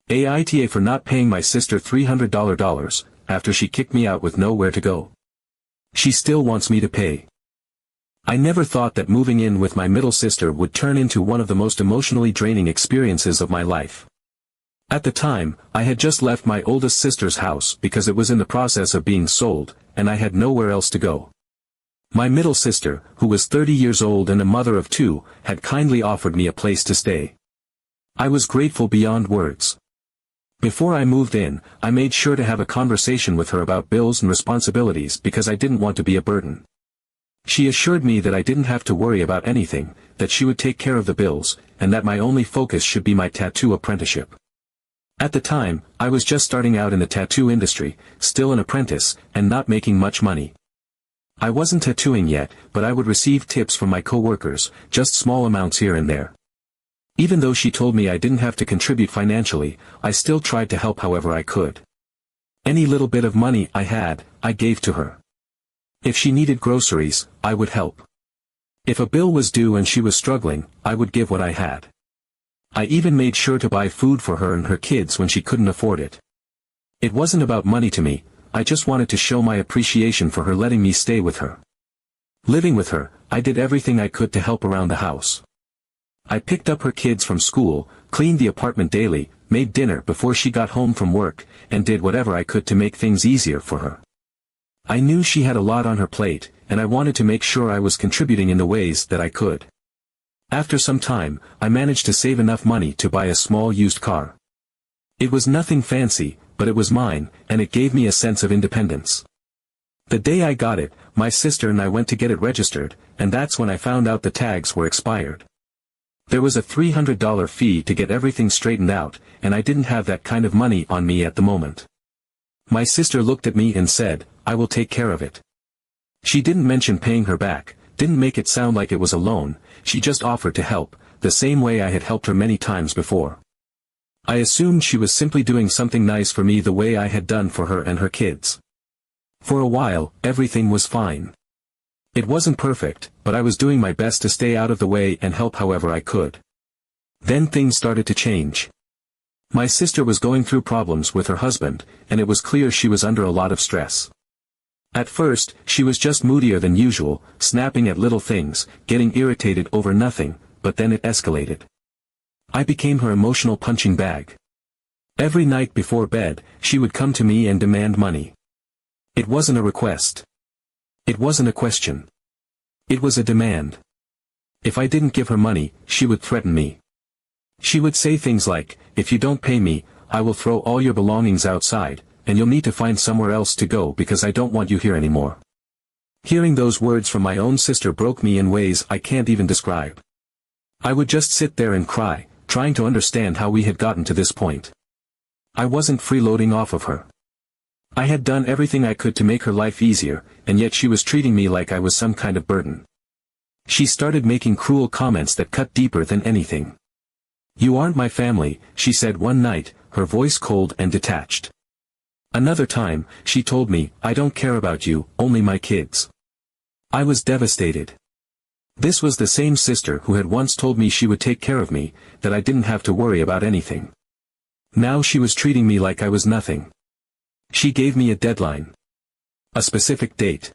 AITA for not paying my sister $300 after she kicked me out with nowhere to go. She still wants me to pay. I never thought that moving in with my middle sister would turn into one of the most emotionally draining experiences of my life. At the time, I had just left my oldest sister's house because it was in the process of being sold, and I had nowhere else to go. My middle sister, who was 30 years old and a mother of two, had kindly offered me a place to stay. I was grateful beyond words. Before I moved in, I made sure to have a conversation with her about bills and responsibilities because I didn't want to be a burden. She assured me that I didn't have to worry about anything, that she would take care of the bills, and that my only focus should be my tattoo apprenticeship. At the time, I was just starting out in the tattoo industry, still an apprentice, and not making much money. I wasn't tattooing yet, but I would receive tips from my co-workers, just small amounts here and there. Even though she told me I didn't have to contribute financially, I still tried to help however I could. Any little bit of money I had, I gave to her. If she needed groceries, I would help. If a bill was due and she was struggling, I would give what I had. I even made sure to buy food for her and her kids when she couldn't afford it. It wasn't about money to me, I just wanted to show my appreciation for her letting me stay with her. Living with her, I did everything I could to help around the house. I picked up her kids from school, cleaned the apartment daily, made dinner before she got home from work, and did whatever I could to make things easier for her. I knew she had a lot on her plate, and I wanted to make sure I was contributing in the ways that I could. After some time, I managed to save enough money to buy a small used car. It was nothing fancy, but it was mine, and it gave me a sense of independence. The day I got it, my sister and I went to get it registered, and that's when I found out the tags were expired. There was a $300 fee to get everything straightened out, and I didn't have that kind of money on me at the moment. My sister looked at me and said, "I will take care of it." She didn't mention paying her back, didn't make it sound like it was a loan, she just offered to help, the same way I had helped her many times before. I assumed she was simply doing something nice for me the way I had done for her and her kids. For a while, everything was fine. It wasn't perfect, but I was doing my best to stay out of the way and help however I could. Then things started to change. My sister was going through problems with her husband, and it was clear she was under a lot of stress. At first, she was just moodier than usual, snapping at little things, getting irritated over nothing, but then it escalated. I became her emotional punching bag. Every night before bed, she would come to me and demand money. It wasn't a request. It wasn't a question. It was a demand. If I didn't give her money, she would threaten me. She would say things like, "If you don't pay me, I will throw all your belongings outside, and you'll need to find somewhere else to go because I don't want you here anymore." Hearing those words from my own sister broke me in ways I can't even describe. I would just sit there and cry, trying to understand how we had gotten to this point. I wasn't freeloading off of her. I had done everything I could to make her life easier, and yet she was treating me like I was some kind of burden. She started making cruel comments that cut deeper than anything. "You aren't my family," she said one night, her voice cold and detached. Another time, she told me, "I don't care about you, only my kids." I was devastated. This was the same sister who had once told me she would take care of me, that I didn't have to worry about anything. Now she was treating me like I was nothing. She gave me a deadline. A specific date.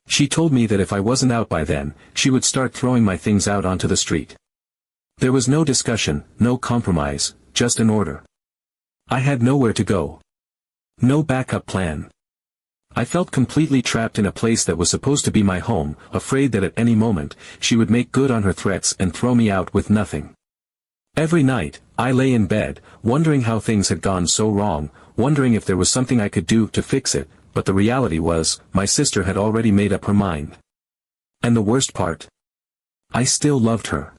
She told me that if I wasn't out by then, she would start throwing my things out onto the street. There was no discussion, no compromise, just an order. I had nowhere to go. No backup plan. I felt completely trapped in a place that was supposed to be my home, afraid that at any moment, she would make good on her threats and throw me out with nothing. Every night, I lay in bed, wondering how things had gone so wrong, wondering if there was something I could do to fix it, but the reality was, my sister had already made up her mind. And the worst part? I still loved her.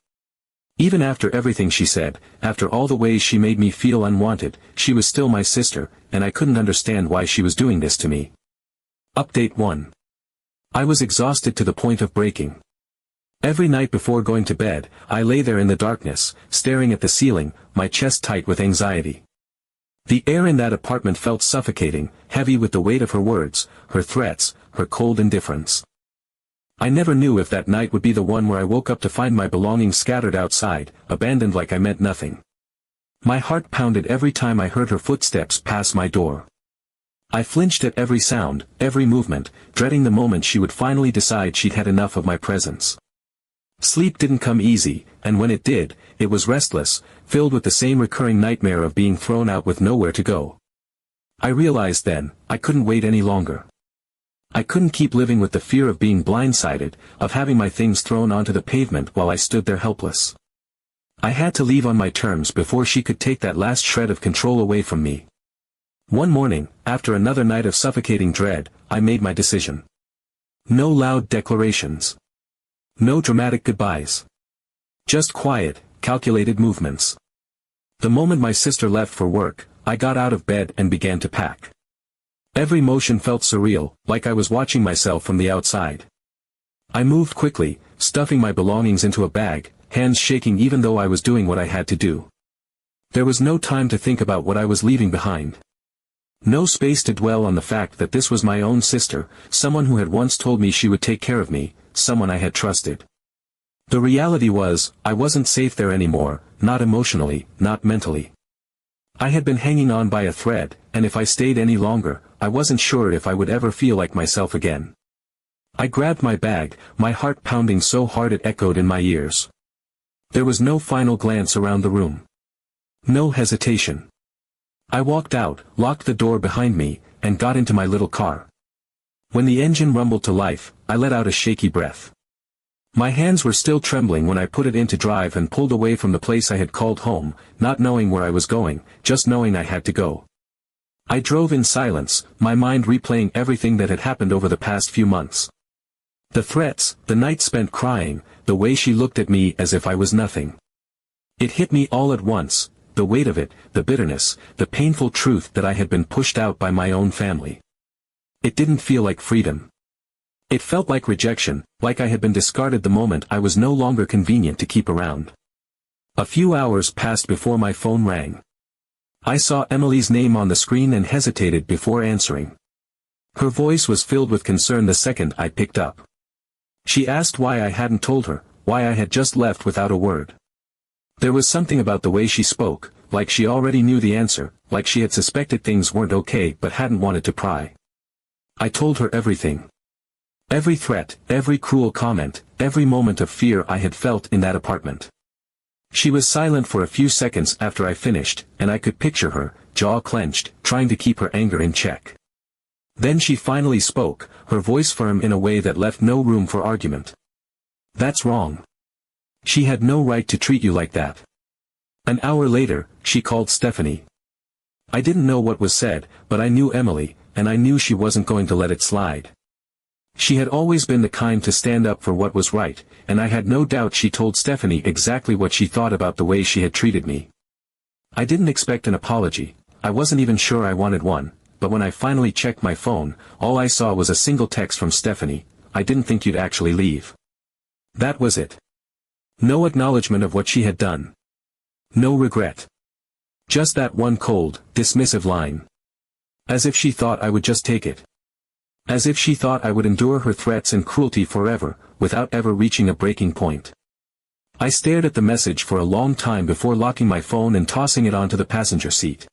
Even after everything she said, after all the ways she made me feel unwanted, she was still my sister, and I couldn't understand why she was doing this to me. Update 1. I was exhausted to the point of breaking. Every night before going to bed, I lay there in the darkness, staring at the ceiling, my chest tight with anxiety. The air in that apartment felt suffocating, heavy with the weight of her words, her threats, her cold indifference. I never knew if that night would be the one where I woke up to find my belongings scattered outside, abandoned like I meant nothing. My heart pounded every time I heard her footsteps pass my door. I flinched at every sound, every movement, dreading the moment she would finally decide she'd had enough of my presence. Sleep didn't come easy, and when it did, it was restless, filled with the same recurring nightmare of being thrown out with nowhere to go. I realized then, I couldn't wait any longer. I couldn't keep living with the fear of being blindsided, of having my things thrown onto the pavement while I stood there helpless. I had to leave on my terms before she could take that last shred of control away from me. One morning, after another night of suffocating dread, I made my decision. No loud declarations. No dramatic goodbyes. Just quiet, calculated movements. The moment my sister left for work, I got out of bed and began to pack. Every motion felt surreal, like I was watching myself from the outside. I moved quickly, stuffing my belongings into a bag, hands shaking even though I was doing what I had to do. There was no time to think about what I was leaving behind. No space to dwell on the fact that this was my own sister, someone who had once told me she would take care of me, someone I had trusted. The reality was, I wasn't safe there anymore, not emotionally, not mentally. I had been hanging on by a thread, and if I stayed any longer, I wasn't sure if I would ever feel like myself again. I grabbed my bag, my heart pounding so hard it echoed in my ears. There was no final glance around the room. No hesitation. I walked out, locked the door behind me, and got into my little car. When the engine rumbled to life, I let out a shaky breath. My hands were still trembling when I put it into drive and pulled away from the place I had called home, not knowing where I was going, just knowing I had to go. I drove in silence, my mind replaying everything that had happened over the past few months. The threats, the nights spent crying, the way she looked at me as if I was nothing. It hit me all at once, the weight of it, the bitterness, the painful truth that I had been pushed out by my own family. It didn't feel like freedom. It felt like rejection, like I had been discarded the moment I was no longer convenient to keep around. A few hours passed before my phone rang. I saw Emily's name on the screen and hesitated before answering. Her voice was filled with concern the second I picked up. She asked why I hadn't told her, why I had just left without a word. There was something about the way she spoke, like she already knew the answer, like she had suspected things weren't okay but hadn't wanted to pry. I told her everything. Every threat, every cruel comment, every moment of fear I had felt in that apartment. She was silent for a few seconds after I finished, and I could picture her, jaw clenched, trying to keep her anger in check. Then she finally spoke, her voice firm in a way that left no room for argument. "That's wrong. She had no right to treat you like that." An hour later, she called Stephanie. I didn't know what was said, but I knew Emily, and I knew she wasn't going to let it slide. She had always been the kind to stand up for what was right, and I had no doubt she told Stephanie exactly what she thought about the way she had treated me. I didn't expect an apology, I wasn't even sure I wanted one, but when I finally checked my phone, all I saw was a single text from Stephanie: "I didn't think you'd actually leave." That was it. No acknowledgement of what she had done. No regret. Just that one cold, dismissive line. As if she thought I would just take it. As if she thought I would endure her threats and cruelty forever, without ever reaching a breaking point. I stared at the message for a long time before locking my phone and tossing it onto the passenger seat.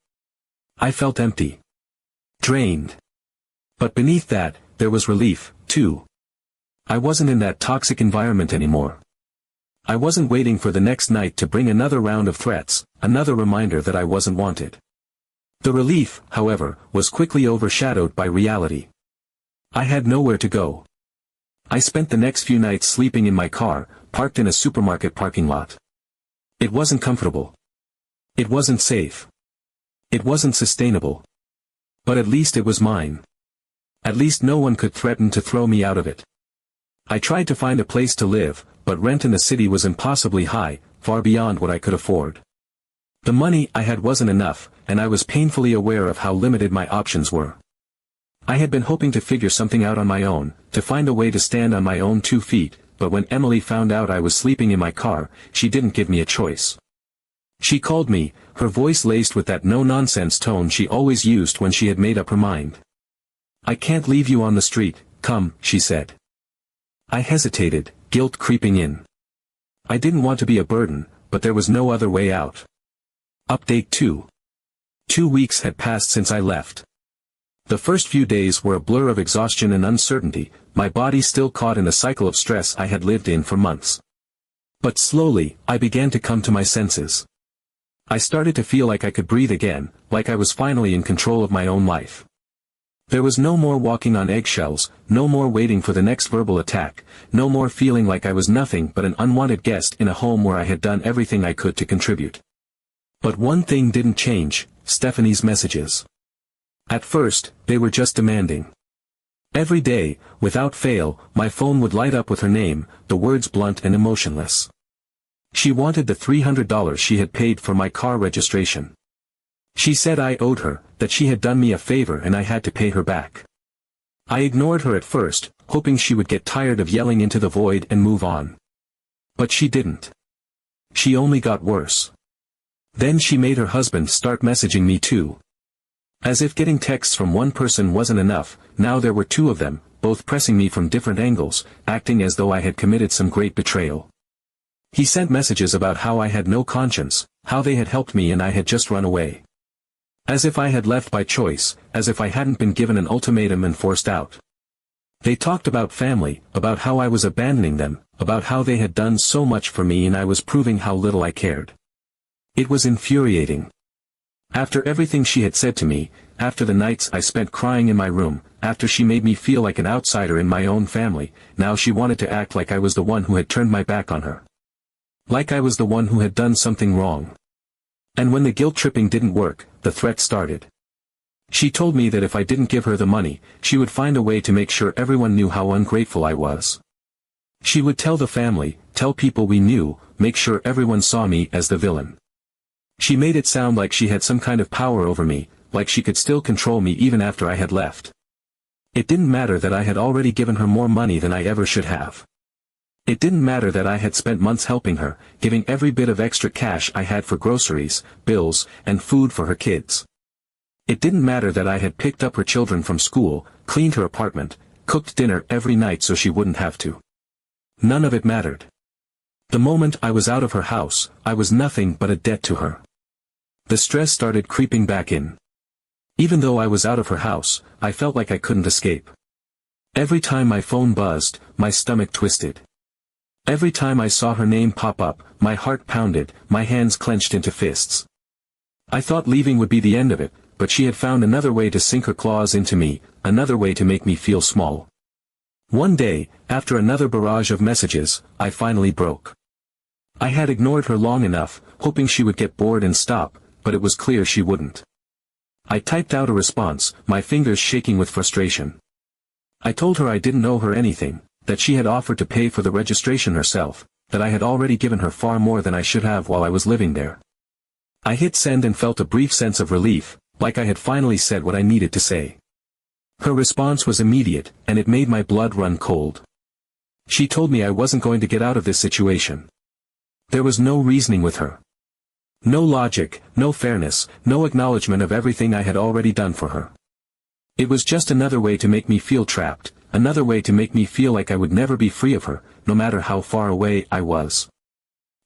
I felt empty. Drained. But beneath that, there was relief, too. I wasn't in that toxic environment anymore. I wasn't waiting for the next night to bring another round of threats, another reminder that I wasn't wanted. The relief, however, was quickly overshadowed by reality. I had nowhere to go. I spent the next few nights sleeping in my car, parked in a supermarket parking lot. It wasn't comfortable. It wasn't safe. It wasn't sustainable. But at least it was mine. At least no one could threaten to throw me out of it. I tried to find a place to live, but rent in the city was impossibly high, far beyond what I could afford. The money I had wasn't enough, and I was painfully aware of how limited my options were. I had been hoping to figure something out on my own, to find a way to stand on my own 2 feet, but when Emily found out I was sleeping in my car, she didn't give me a choice. She called me, her voice laced with that no-nonsense tone she always used when she had made up her mind. "I can't leave you on the street, come," she said. I hesitated, guilt creeping in. I didn't want to be a burden, but there was no other way out. Update 2. 2 weeks had passed since I left. The first few days were a blur of exhaustion and uncertainty, my body still caught in the cycle of stress I had lived in for months. But slowly, I began to come to my senses. I started to feel like I could breathe again, like I was finally in control of my own life. There was no more walking on eggshells, no more waiting for the next verbal attack, no more feeling like I was nothing but an unwanted guest in a home where I had done everything I could to contribute. But one thing didn't change: Stephanie's messages. At first, they were just demanding. Every day, without fail, my phone would light up with her name, the words blunt and emotionless. She wanted the $300 she had paid for my car registration. She said I owed her, that she had done me a favor and I had to pay her back. I ignored her at first, hoping she would get tired of yelling into the void and move on. But she didn't. She only got worse. Then she made her husband start messaging me too. As if getting texts from one person wasn't enough, now there were two of them, both pressing me from different angles, acting as though I had committed some great betrayal. He sent messages about how I had no conscience, how they had helped me and I had just run away. As if I had left by choice, as if I hadn't been given an ultimatum and forced out. They talked about family, about how I was abandoning them, about how they had done so much for me and I was proving how little I cared. It was infuriating. After everything she had said to me, after the nights I spent crying in my room, after she made me feel like an outsider in my own family, now she wanted to act like I was the one who had turned my back on her. Like I was the one who had done something wrong. And when the guilt-tripping didn't work, the threat started. She told me that if I didn't give her the money, she would find a way to make sure everyone knew how ungrateful I was. She would tell the family, tell people we knew, make sure everyone saw me as the villain. She made it sound like she had some kind of power over me, like she could still control me even after I had left. It didn't matter that I had already given her more money than I ever should have. It didn't matter that I had spent months helping her, giving every bit of extra cash I had for groceries, bills, and food for her kids. It didn't matter that I had picked up her children from school, cleaned her apartment, cooked dinner every night so she wouldn't have to. None of it mattered. The moment I was out of her house, I was nothing but a debt to her. The stress started creeping back in. Even though I was out of her house, I felt like I couldn't escape. Every time my phone buzzed, my stomach twisted. Every time I saw her name pop up, my heart pounded, my hands clenched into fists. I thought leaving would be the end of it, but she had found another way to sink her claws into me, another way to make me feel small. One day, after another barrage of messages, I finally broke. I had ignored her long enough, hoping she would get bored and stop, but it was clear she wouldn't. I typed out a response, my fingers shaking with frustration. I told her I didn't owe her anything, that she had offered to pay for the registration herself, that I had already given her far more than I should have while I was living there. I hit send and felt a brief sense of relief, like I had finally said what I needed to say. Her response was immediate, and it made my blood run cold. She told me I wasn't going to get out of this situation. There was no reasoning with her. No logic, no fairness, no acknowledgement of everything I had already done for her. It was just another way to make me feel trapped, another way to make me feel like I would never be free of her, no matter how far away I was.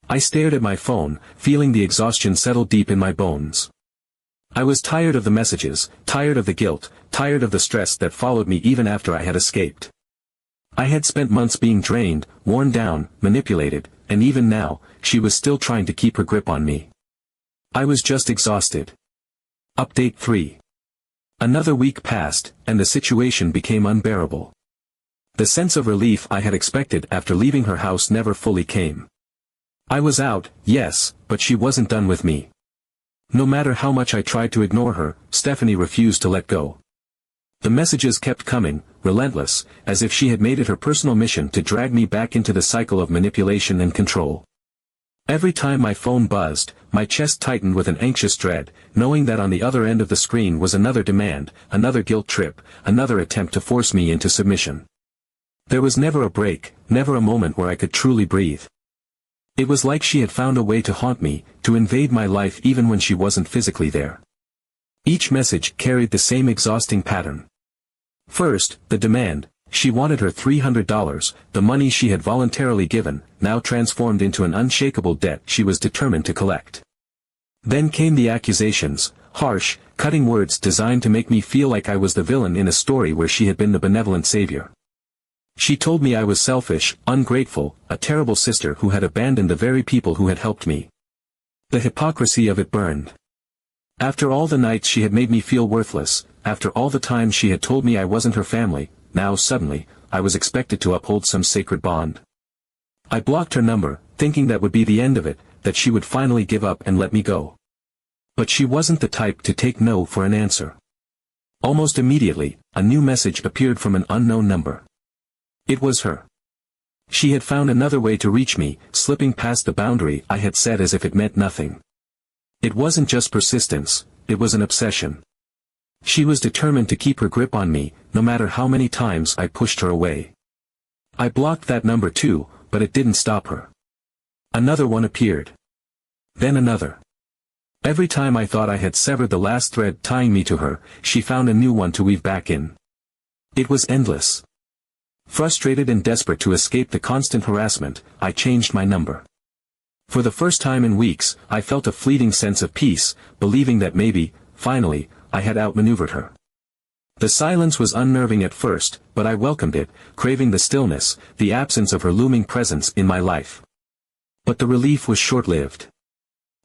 I stared at my phone, feeling the exhaustion settle deep in my bones. I was tired of the messages, tired of the guilt, tired of the stress that followed me even after I had escaped. I had spent months being drained, worn down, manipulated, and even now, she was still trying to keep her grip on me. I was just exhausted. Update 3. Another week passed, and the situation became unbearable. The sense of relief I had expected after leaving her house never fully came. I was out, yes, but she wasn't done with me. No matter how much I tried to ignore her, Stephanie refused to let go. The messages kept coming, relentless, as if she had made it her personal mission to drag me back into the cycle of manipulation and control. Every time my phone buzzed, my chest tightened with an anxious dread, knowing that on the other end of the screen was another demand, another guilt trip, another attempt to force me into submission. There was never a break, never a moment where I could truly breathe. It was like she had found a way to haunt me, to invade my life even when she wasn't physically there. Each message carried the same exhausting pattern. First, the demand. She wanted her $300, the money she had voluntarily given, now transformed into an unshakable debt she was determined to collect. Then came the accusations, harsh, cutting words designed to make me feel like I was the villain in a story where she had been the benevolent savior. She told me I was selfish, ungrateful, a terrible sister who had abandoned the very people who had helped me. The hypocrisy of it burned. After all the nights she had made me feel worthless, after all the times she had told me I wasn't her family, now suddenly, I was expected to uphold some sacred bond. I blocked her number, thinking that would be the end of it, that she would finally give up and let me go. But she wasn't the type to take no for an answer. Almost immediately, a new message appeared from an unknown number. It was her. She had found another way to reach me, slipping past the boundary I had set as if it meant nothing. It wasn't just persistence, it was an obsession. She was determined to keep her grip on me, no matter how many times I pushed her away. I blocked that number too, but it didn't stop her. Another one appeared. Then another. Every time I thought I had severed the last thread tying me to her, she found a new one to weave back in. It was endless. Frustrated and desperate to escape the constant harassment, I changed my number. For the first time in weeks, I felt a fleeting sense of peace, believing that maybe, finally, I had outmaneuvered her. The silence was unnerving at first, but I welcomed it, craving the stillness, the absence of her looming presence in my life. But the relief was short-lived.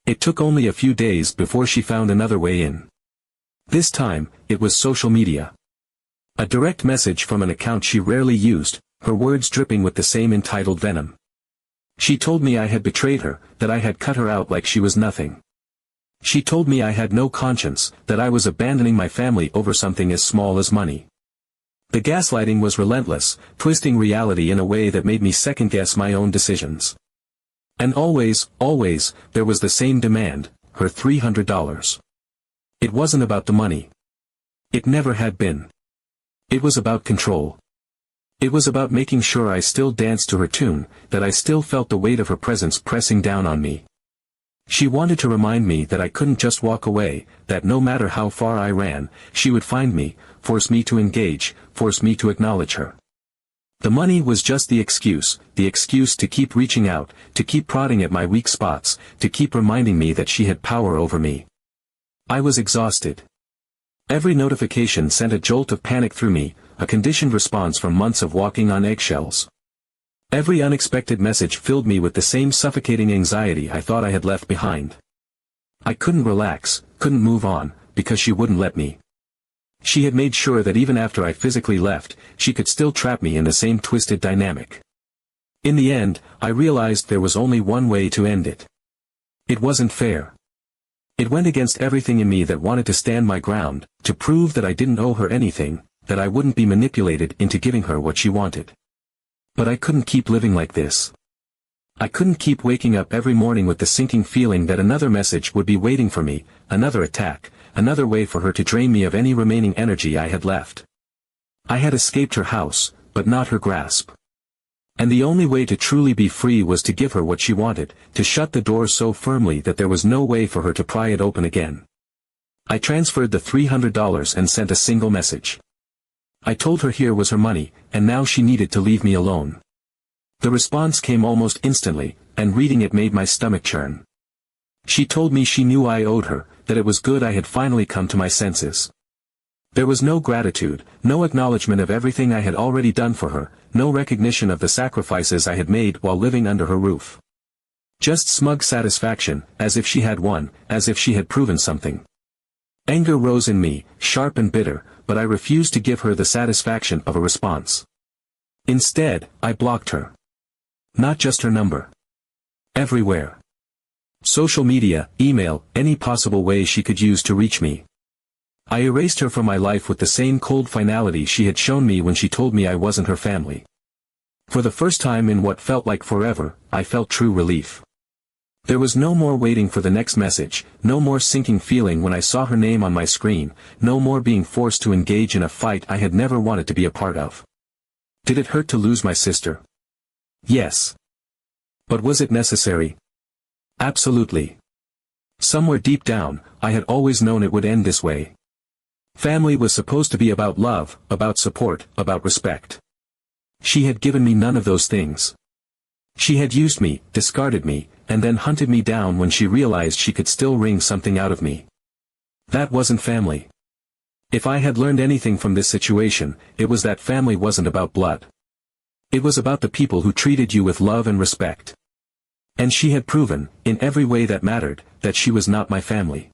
It took only a few days before she found another way in. This time, it was social media. A direct message from an account she rarely used, her words dripping with the same entitled venom. She told me I had betrayed her, that I had cut her out like she was nothing. She told me I had no conscience, that I was abandoning my family over something as small as money. The gaslighting was relentless, twisting reality in a way that made me second-guess my own decisions. And always, there was the same demand, her $300. It wasn't about the money. It never had been. It was about control. It was about making sure I still danced to her tune, that I still felt the weight of her presence pressing down on me. She wanted to remind me that I couldn't just walk away, that no matter how far I ran, she would find me, force me to engage, force me to acknowledge her. The money was just the excuse to keep reaching out, to keep prodding at my weak spots, to keep reminding me that she had power over me. I was exhausted. Every notification sent a jolt of panic through me, a conditioned response from months of walking on eggshells. Every unexpected message filled me with the same suffocating anxiety I thought I had left behind. I couldn't relax, couldn't move on, because she wouldn't let me. She had made sure that even after I physically left, she could still trap me in the same twisted dynamic. In the end, I realized there was only one way to end it. It wasn't fair. It went against everything in me that wanted to stand my ground, to prove that I didn't owe her anything, that I wouldn't be manipulated into giving her what she wanted. But I couldn't keep living like this. I couldn't keep waking up every morning with the sinking feeling that another message would be waiting for me, another attack, another way for her to drain me of any remaining energy I had left. I had escaped her house, but not her grasp. And the only way to truly be free was to give her what she wanted, to shut the door so firmly that there was no way for her to pry it open again. I transferred the $300 and sent a single message. I told her here was her money, and now she needed to leave me alone. The response came almost instantly, and reading it made my stomach churn. She told me she knew I owed her, that it was good I had finally come to my senses. There was no gratitude, no acknowledgement of everything I had already done for her, no recognition of the sacrifices I had made while living under her roof. Just smug satisfaction, as if she had won, as if she had proven something. Anger rose in me, sharp and bitter, but I refused to give her the satisfaction of a response. Instead, I blocked her. Not just her number. Everywhere. Social media, email, any possible way she could use to reach me. I erased her from my life with the same cold finality she had shown me when she told me I wasn't her family. For the first time in what felt like forever, I felt true relief. There was no more waiting for the next message, no more sinking feeling when I saw her name on my screen, no more being forced to engage in a fight I had never wanted to be a part of. Did it hurt to lose my sister? Yes. But was it necessary? Absolutely. Somewhere deep down, I had always known it would end this way. Family was supposed to be about love, about support, about respect. She had given me none of those things. She had used me, discarded me, and then hunted me down when she realized she could still wring something out of me. That wasn't family. If I had learned anything from this situation, it was that family wasn't about blood. It was about the people who treated you with love and respect. And she had proven, in every way that mattered, that she was not my family.